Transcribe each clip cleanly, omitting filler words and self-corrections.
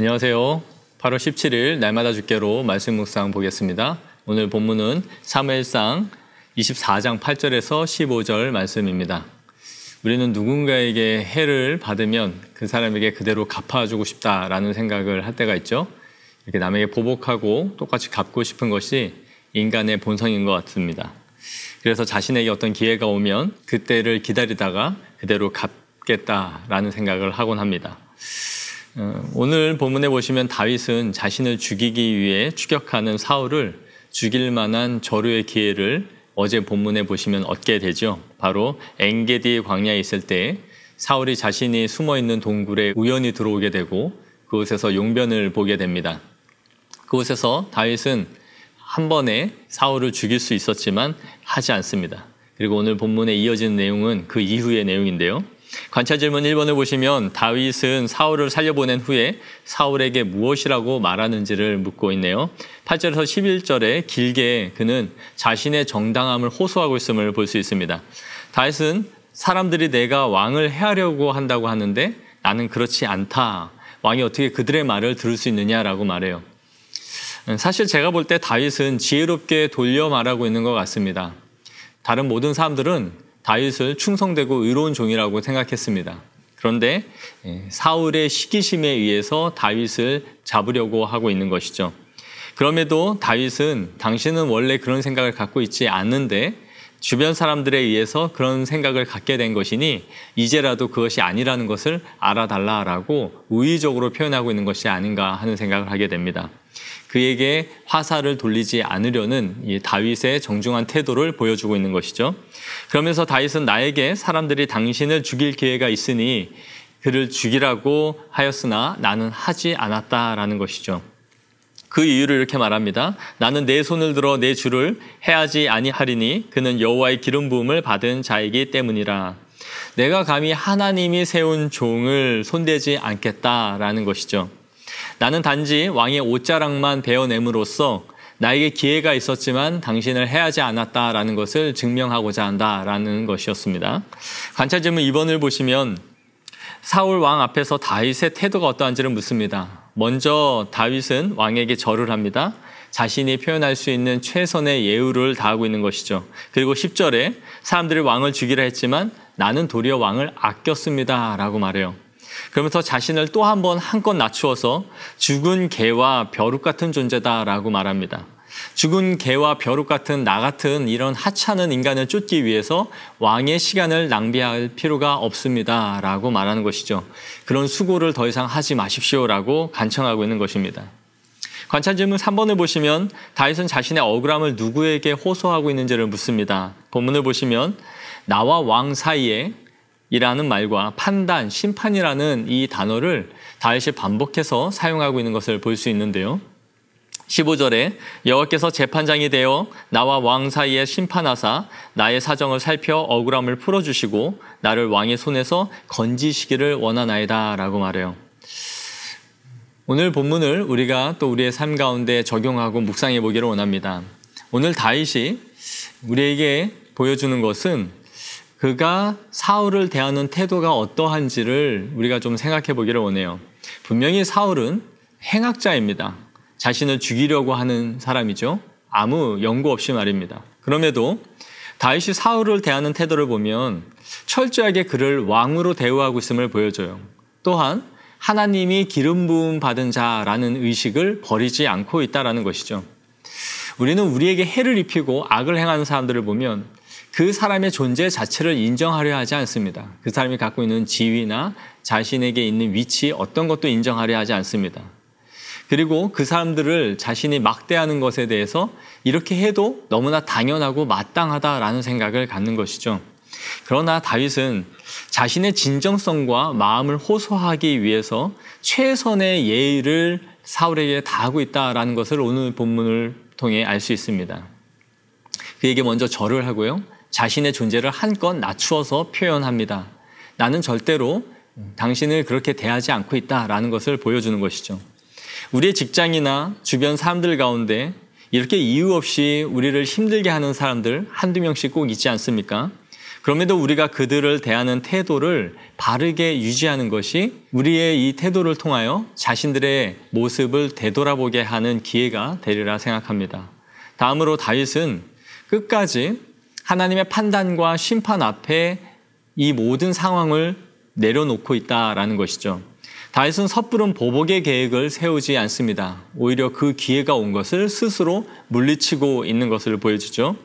안녕하세요. 8월 17일 날마다 주께로 말씀 묵상 보겠습니다. 오늘 본문은 사무엘상 24장 8절에서 15절 말씀입니다. 우리는 누군가에게 해를 받으면 그 사람에게 그대로 갚아주고 싶다라는 생각을 할 때가 있죠. 이렇게 남에게 보복하고 똑같이 갚고 싶은 것이 인간의 본성인 것 같습니다. 그래서 자신에게 어떤 기회가 오면 그때를 기다리다가 그대로 갚겠다라는 생각을 하곤 합니다. 오늘 본문에 보시면 다윗은 자신을 죽이기 위해 추격하는 사울을 죽일 만한 절호의 기회를 어제 본문에 보시면 얻게 되죠. 바로 엔게디 광야에 있을 때 사울이 자신이 숨어있는 동굴에 우연히 들어오게 되고 그곳에서 용변을 보게 됩니다. 그곳에서 다윗은 한 번에 사울을 죽일 수 있었지만 하지 않습니다. 그리고 오늘 본문에 이어지는 내용은 그 이후의 내용인데요. 관찰 질문 1번을 보시면 다윗은 사울을 살려보낸 후에 사울에게 무엇이라고 말하는지를 묻고 있네요. 8절에서 11절에 길게 그는 자신의 정당함을 호소하고 있음을 볼 수 있습니다. 다윗은 사람들이 내가 왕을 해하려고 한다고 하는데 나는 그렇지 않다. 왕이 어떻게 그들의 말을 들을 수 있느냐라고 말해요. 사실 제가 볼 때 다윗은 지혜롭게 돌려 말하고 있는 것 같습니다. 다른 모든 사람들은 다윗을 충성되고 의로운 종이라고 생각했습니다. 그런데 사울의 시기심에 의해서 다윗을 잡으려고 하고 있는 것이죠. 그럼에도 다윗은 당신은 원래 그런 생각을 갖고 있지 않는데 주변 사람들에 의해서 그런 생각을 갖게 된 것이니 이제라도 그것이 아니라는 것을 알아달라라고 우의적으로 표현하고 있는 것이 아닌가 하는 생각을 하게 됩니다. 그에게 화살을 돌리지 않으려는 이 다윗의 정중한 태도를 보여주고 있는 것이죠. 그러면서 다윗은 나에게 사람들이 당신을 죽일 기회가 있으니 그를 죽이라고 하였으나 나는 하지 않았다라는 것이죠. 그 이유를 이렇게 말합니다. 나는 내 손을 들어 내 주를 해하지 아니하리니 그는 여호와의 기름 부음을 받은 자이기 때문이라. 내가 감히 하나님이 세운 종을 손대지 않겠다라는 것이죠. 나는 단지 왕의 옷자락만 베어냄으로써 나에게 기회가 있었지만 당신을 해하지 않았다라는 것을 증명하고자 한다라는 것이었습니다. 관찰 질문 2번을 보시면 사울 왕 앞에서 다윗의 태도가 어떠한지를 묻습니다. 먼저 다윗은 왕에게 절을 합니다. 자신이 표현할 수 있는 최선의 예우를 다하고 있는 것이죠. 그리고 10절에 사람들이 왕을 죽이라 했지만 나는 도리어 왕을 아꼈습니다 라고 말해요. 그러면서 자신을 또 한 번 한껏 낮추어서 죽은 개와 벼룩 같은 존재다라고 말합니다. 죽은 개와 벼룩 같은 나 같은 이런 하찮은 인간을 쫓기 위해서 왕의 시간을 낭비할 필요가 없습니다라고 말하는 것이죠. 그런 수고를 더 이상 하지 마십시오라고 간청하고 있는 것입니다. 관찰 질문 3번을 보시면 다윗은 자신의 억울함을 누구에게 호소하고 있는지를 묻습니다. 본문을 보시면 나와 왕 사이에 이라는 말과 판단, 심판이라는 이 단어를 다윗이 반복해서 사용하고 있는 것을 볼 수 있는데요. 15절에 여호와께서 재판장이 되어 나와 왕 사이에 심판하사 나의 사정을 살펴 억울함을 풀어주시고 나를 왕의 손에서 건지시기를 원하나이다 라고 말해요. 오늘 본문을 우리가 또 우리의 삶 가운데 적용하고 묵상해 보기를 원합니다. 오늘 다윗이 우리에게 보여주는 것은 그가 사울을 대하는 태도가 어떠한지를 우리가 좀 생각해 보기를 원해요. 분명히 사울은 행악자입니다. 자신을 죽이려고 하는 사람이죠. 아무 연고 없이 말입니다. 그럼에도 다윗이 사울을 대하는 태도를 보면 철저하게 그를 왕으로 대우하고 있음을 보여줘요. 또한 하나님이 기름 부음 받은 자라는 의식을 버리지 않고 있다는 것이죠. 우리는 우리에게 해를 입히고 악을 행하는 사람들을 보면 그 사람의 존재 자체를 인정하려 하지 않습니다. 그 사람이 갖고 있는 지위나 자신에게 있는 위치 어떤 것도 인정하려 하지 않습니다. 그리고 그 사람들을 자신이 막대하는 것에 대해서 이렇게 해도 너무나 당연하고 마땅하다라는 생각을 갖는 것이죠. 그러나 다윗은 자신의 진정성과 마음을 호소하기 위해서 최선의 예의를 사울에게 다하고 있다라는 것을 오늘 본문을 통해 알 수 있습니다. 그에게 먼저 절을 하고요. 자신의 존재를 한껏 낮추어서 표현합니다. 나는 절대로 당신을 그렇게 대하지 않고 있다라는 것을 보여주는 것이죠. 우리의 직장이나 주변 사람들 가운데 이렇게 이유 없이 우리를 힘들게 하는 사람들 한두 명씩 꼭 있지 않습니까? 그럼에도 우리가 그들을 대하는 태도를 바르게 유지하는 것이 우리의 이 태도를 통하여 자신들의 모습을 되돌아보게 하는 기회가 되리라 생각합니다. 다음으로 다윗은 끝까지 하나님의 판단과 심판 앞에 이 모든 상황을 내려놓고 있다라는 것이죠. 다윗은 섣부른 보복의 계획을 세우지 않습니다. 오히려 그 기회가 온 것을 스스로 물리치고 있는 것을 보여주죠.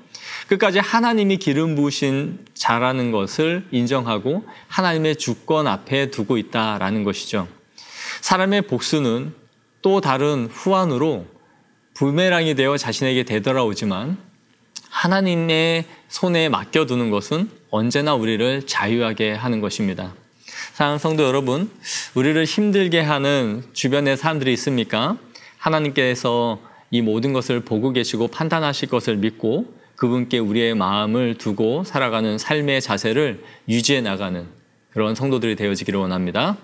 끝까지 하나님이 기름 부으신 자라는 것을 인정하고 하나님의 주권 앞에 두고 있다라는 것이죠. 사람의 복수는 또 다른 후환으로 부메랑이 되어 자신에게 되돌아오지만 하나님의 손에 맡겨두는 것은 언제나 우리를 자유하게 하는 것입니다. 사랑하는 성도 여러분, 우리를 힘들게 하는 주변의 사람들이 있습니까? 하나님께서 이 모든 것을 보고 계시고 판단하실 것을 믿고 그분께 우리의 마음을 두고 살아가는 삶의 자세를 유지해 나가는 그런 성도들이 되어지기를 원합니다.